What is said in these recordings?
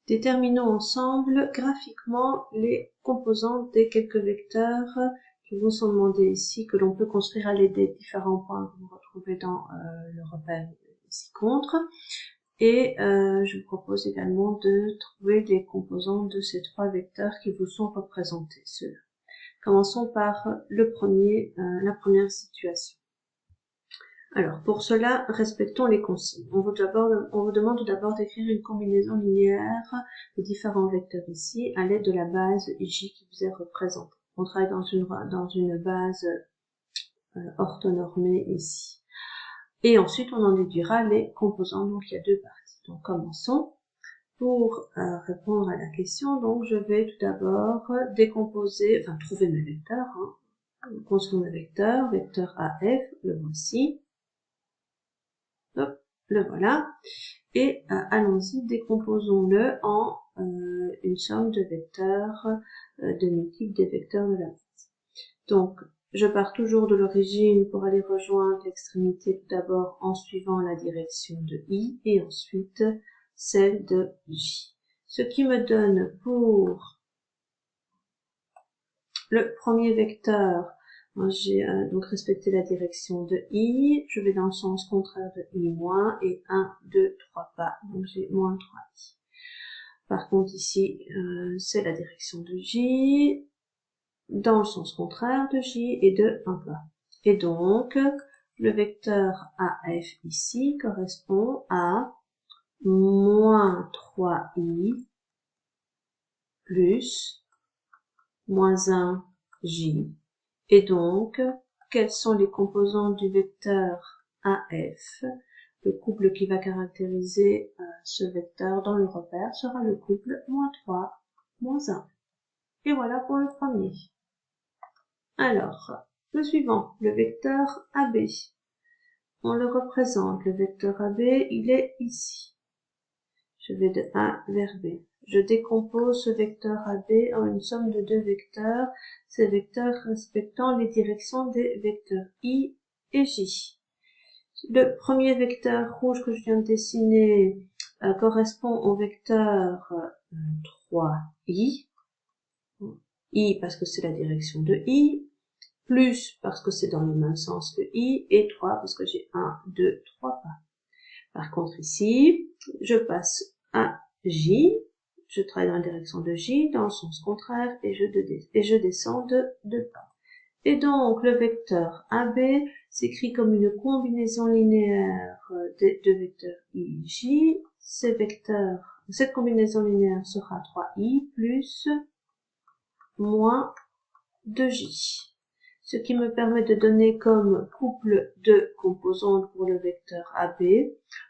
Déterminons ensemble graphiquement les composantes des quelques vecteurs qui vous sont demandés ici, que l'on peut construire à l'aide des différents points que vous retrouvez dans le repère ci-contre. Et je vous propose également de trouver les composantes de ces trois vecteurs qui vous sont représentés. Commençons par le premier, la première situation. Alors, pour cela, respectons les consignes. On vous demande d'abord d'écrire une combinaison linéaire de différents vecteurs ici à l'aide de la base J qui vous est représentée. On travaille dans une base orthonormée ici. Et ensuite, on en déduira les composants. Donc, il y a deux parties. Donc, commençons. Pour répondre à la question, donc, je vais tout d'abord trouver mes vecteurs. Construire mes vecteurs. Vecteur AF, le voici. Hop, le voilà. Et allons-y, décomposons-le en une somme de vecteurs de multiples des vecteurs de la base. Donc, je pars toujours de l'origine pour aller rejoindre l'extrémité tout d'abord en suivant la direction de I et ensuite celle de J. Ce qui me donne pour le premier vecteur, j'ai donc respecté la direction de I, je vais dans le sens contraire de I moins, et 1, 2, 3 pas, donc j'ai moins 3I. Par contre ici, c'est la direction de J, dans le sens contraire de J et de 1 pas. Et donc, le vecteur AF ici correspond à moins 3I plus moins 1J. Et donc, quelles sont les composantes du vecteur AF? Le couple qui va caractériser ce vecteur dans le repère sera le couple moins 3, moins 1. Et voilà pour le premier. Alors, le suivant, le vecteur AB. On le représente, le vecteur AB, il est ici. Je vais de A vers B. Je décompose ce vecteur AB en une somme de deux vecteurs, ces vecteurs respectant les directions des vecteurs I et J. Le premier vecteur rouge que je viens de dessiner correspond au vecteur 3I. I parce que c'est la direction de I, plus parce que c'est dans le même sens que I, et 3 parce que j'ai 1, 2, 3 pas. Par contre ici, je passe à J, je travaille dans la direction de J, dans le sens contraire, et je descends de 2 pas. Et donc, le vecteur AB s'écrit comme une combinaison linéaire des deux vecteurs I et J. Cette combinaison linéaire sera 3I plus moins 2J. Ce qui me permet de donner comme couple de composantes pour le vecteur AB,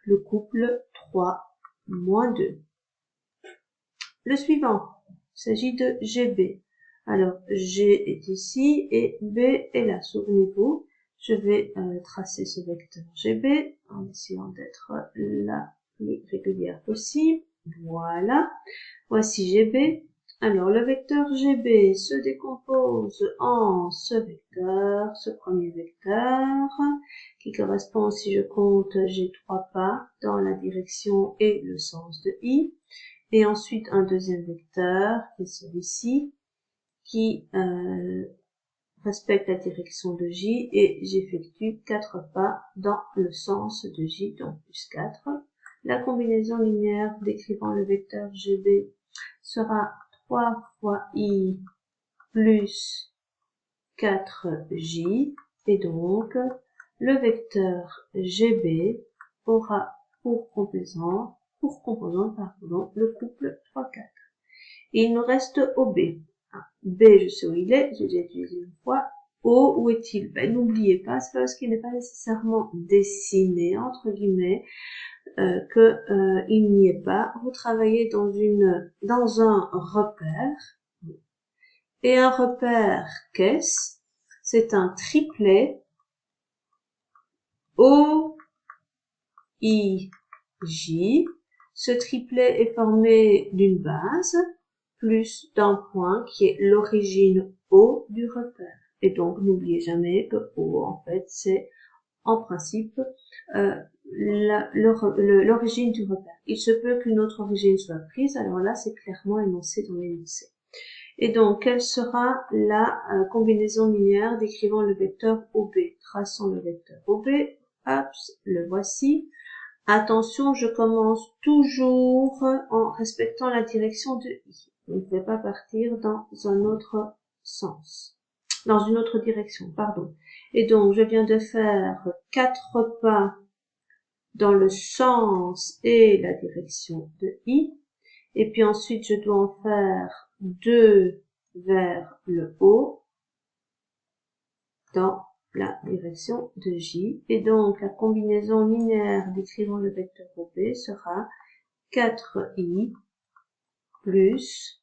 le couple 3 moins 2. Le suivant, il s'agit de GB. Alors, G est ici et B est là. Souvenez-vous, je vais tracer ce vecteur GB en essayant d'être la plus régulière possible. Voilà. Voici GB. Alors, le vecteur GB se décompose en ce premier vecteur, qui correspond, si je compte, j'ai 3 pas dans la direction et le sens de I. Et ensuite, un deuxième vecteur, qui est celui-ci, qui respecte la direction de J, et j'effectue 4 pas dans le sens de J, donc plus 4. La combinaison linéaire décrivant le vecteur GB sera 3 fois I plus 4J, et donc le vecteur GB aura pour composant le couple 3, 4. Et il nous reste OB. B, je sais où il est, j'ai déjà utilisé une fois. O, où est-il? N'oubliez pas, c'est parce qu'il n'est pas nécessairement dessiné, entre guillemets, qu'il n'y est pas. Vous travaillez dans un repère. Et un repère, qu'est-ce? C'est un triplet O, I, J. Ce triplet est formé d'une base plus d'un point qui est l'origine O du repère. Et donc, n'oubliez jamais que O, en fait, c'est en principe l'origine du repère. Il se peut qu'une autre origine soit prise, alors là c'est clairement énoncé dans l'énoncé. Et donc, quelle sera la combinaison linéaire décrivant le vecteur OB? Traçons le vecteur OB, hop, le voici. Attention, je commence toujours en respectant la direction de I. Je ne vais pas partir dans un autre sens, dans une autre direction, pardon. Et donc, je viens de faire 4 pas dans le sens et la direction de I. Et puis ensuite, je dois en faire 2 vers le haut dans la direction de J. Et donc, la combinaison linéaire décrivant le vecteur OB sera 4i plus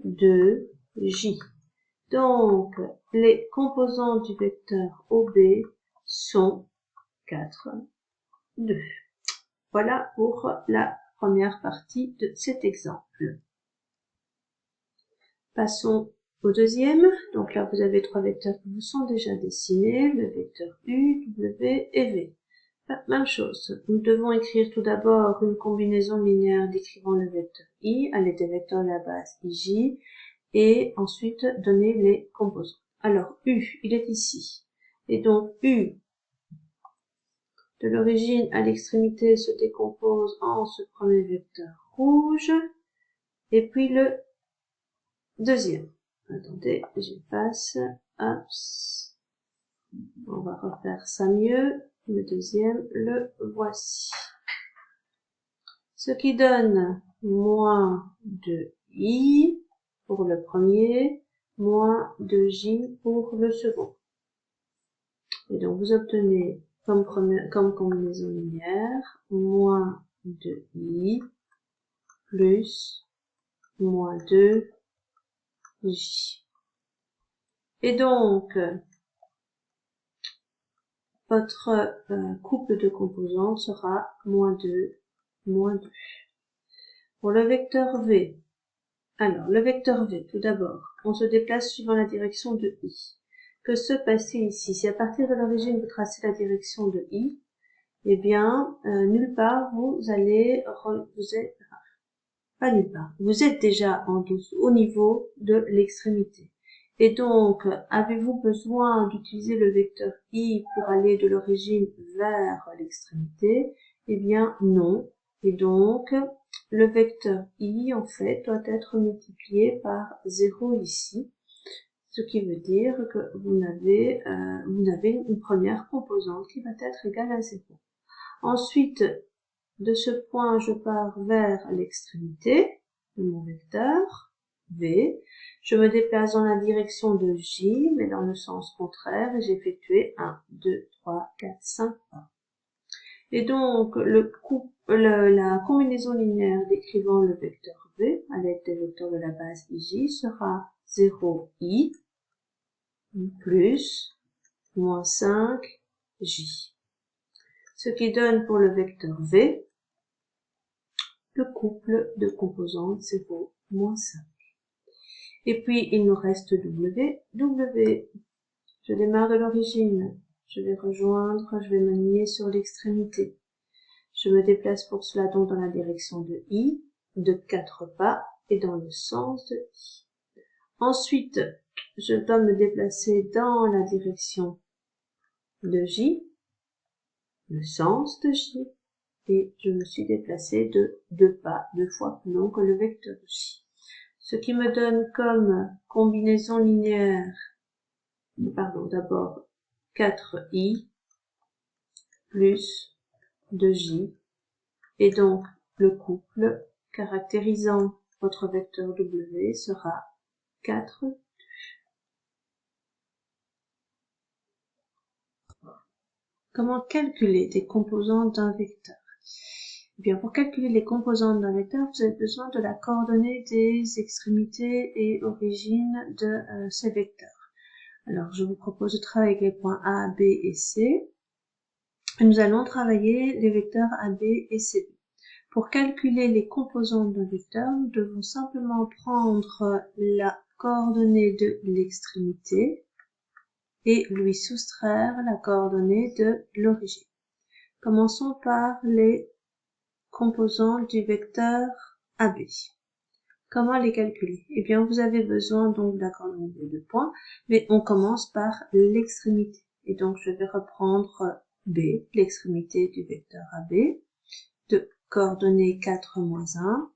2j. Donc, les composants du vecteur OB sont 4, 2. Voilà pour la première partie de cet exemple. Passons au deuxième. Donc là, vous avez 3 vecteurs qui vous sont déjà dessinés, le vecteur U, W et V. Même chose. Nous devons écrire tout d'abord une combinaison linéaire décrivant le vecteur I à l'aide des vecteurs de la base IJ et ensuite donner les composants. Alors, U, il est ici. Et donc, U de l'origine à l'extrémité se décompose en ce premier vecteur rouge et puis le deuxième. Attendez, j'efface. Hop. On va refaire ça mieux. Le deuxième, le voici. Ce qui donne moins de I pour le premier, moins de J pour le second. Et donc vous obtenez comme combinaison linéaire moins de I plus moins 2 J. Et donc, votre couple de composantes sera moins 2, moins 2. Pour le vecteur V, alors le vecteur V, tout d'abord, on se déplace suivant la direction de I. Que se passe-t-il ici? Si à partir de l'origine vous tracez la direction de I, eh bien, nulle part vous allez, pas nulle part, vous êtes déjà en dessous, au niveau de l'extrémité. Et donc, avez-vous besoin d'utiliser le vecteur I pour aller de l'origine vers l'extrémité? Eh bien, non. Et donc, le vecteur I, en fait, doit être multiplié par 0 ici. Ce qui veut dire que vous avez une première composante qui va être égale à 0. Ensuite, de ce point, je pars vers l'extrémité de mon vecteur V. Je me déplace dans la direction de J, mais dans le sens contraire, et j'ai effectué 1, 2, 3, 4, 5 pas. Et donc, la combinaison linéaire décrivant le vecteur V, à l'aide des vecteurs de la base IJ, sera 0i plus moins 5j. Ce qui donne pour le vecteur V le couple de composantes 0, moins 5. Et puis, il nous reste W. W, je démarre de l'origine. Je vais rejoindre, je vais m'aligner sur l'extrémité. Je me déplace pour cela donc dans la direction de I, de 4 pas, et dans le sens de I. Ensuite, je dois me déplacer dans la direction de J, le sens de J, et je me suis déplacé de 2 pas, 2 fois plus long que le vecteur J. Ce qui me donne comme combinaison linéaire, d'abord 4i plus 2j, et donc le couple caractérisant votre vecteur W sera 4. Comment calculer des composantes d'un vecteur? Eh bien, pour calculer les composantes d'un vecteur, vous avez besoin de la coordonnée des extrémités et origines de ces vecteurs. Alors, je vous propose de travailler avec les points A, B et C. Et nous allons travailler les vecteurs AB et CB. Pour calculer les composantes d'un vecteur, nous devons simplement prendre la coordonnée de l'extrémité et lui soustraire la coordonnée de l'origine. Commençons par les composants du vecteur AB. Comment les calculer? Eh bien, vous avez besoin donc de la coordonnée de 2 points, mais on commence par l'extrémité. Et donc, je vais reprendre B, l'extrémité du vecteur AB, de coordonnées 4 moins 1,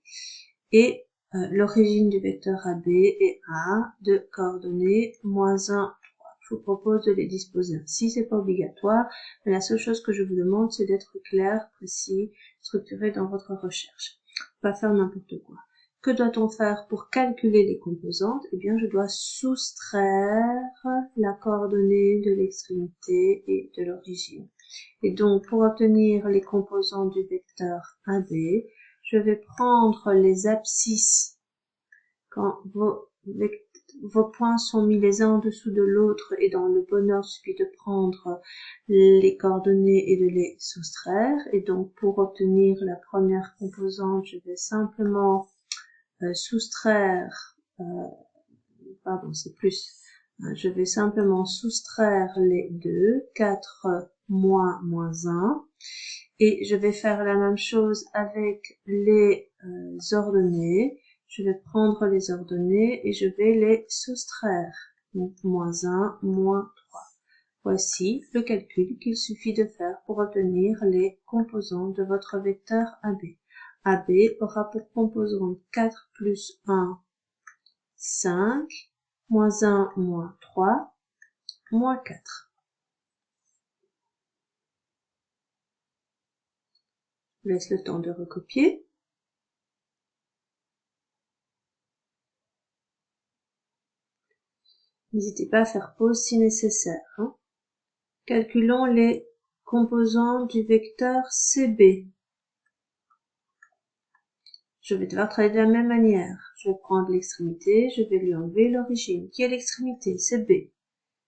et l'origine du vecteur AB est A, de coordonnées moins 1, 3. Je vous propose de les disposer ainsi, c'est pas obligatoire, mais la seule chose que je vous demande, c'est d'être clair, précis, structuré dans votre recherche. Pas faire n'importe quoi. Que doit-on faire pour calculer les composantes? Eh bien, je dois soustraire la coordonnée de l'extrémité et de l'origine. Et donc, pour obtenir les composants du vecteur AB, je vais prendre les abscisses quand vos points sont mis les uns en dessous de l'autre et dans le bonheur, il suffit de prendre les coordonnées et de les soustraire. Et donc, pour obtenir la première composante, je vais simplement soustraire, c'est plus, je vais simplement soustraire les deux, 4 moins 1, et je vais faire la même chose avec les ordonnées. Je vais prendre les ordonnées et je vais les soustraire, donc moins 1, moins 3. Voici le calcul qu'il suffit de faire pour obtenir les composants de votre vecteur AB. AB aura pour composante 4 plus 1, 5, moins 1, moins 3, moins 4. Je laisse le temps de recopier. N'hésitez pas à faire pause si nécessaire. Calculons les composants du vecteur CB. Je vais devoir travailler de la même manière. Je vais prendre l'extrémité, je vais lui enlever l'origine. Qui est l'extrémité? C'est B.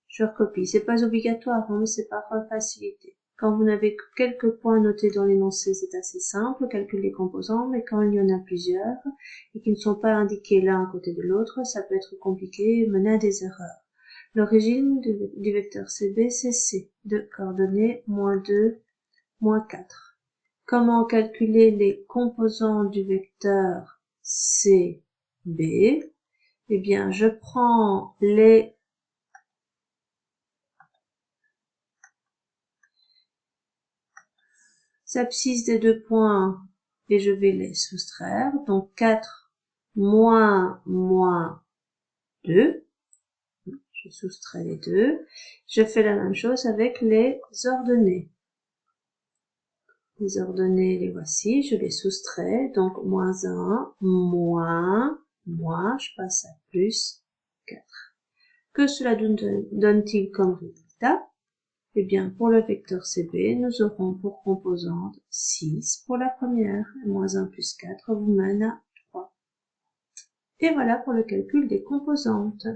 Je recopie. C'est pas obligatoire, mais c'est par facilité. Quand vous n'avez que quelques points notés dans l'énoncé, c'est assez simple, calculer les composants, mais quand il y en a plusieurs et qui ne sont pas indiqués l'un à côté de l'autre, ça peut être compliqué et mener à des erreurs. L'origine du vecteur CB, c'est C, de coordonnées moins 2, moins 4. Comment calculer les composants du vecteur CB? Eh bien, je prends les abscisses des deux points et je vais les soustraire. Donc 4 moins 2. Je soustrais les deux. Je fais la même chose avec les ordonnées. Les ordonnées, les voici, je les soustrais, donc moins 1, moins, je passe à plus 4. Que cela donne-t-il comme résultat? Eh bien, pour le vecteur CB, nous aurons pour composante 6 pour la première, et moins 1 plus 4 vous mène à 3. Et voilà pour le calcul des composantes.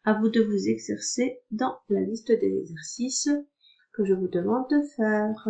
À vous de vous exercer dans la liste des exercices que je vous demande de faire.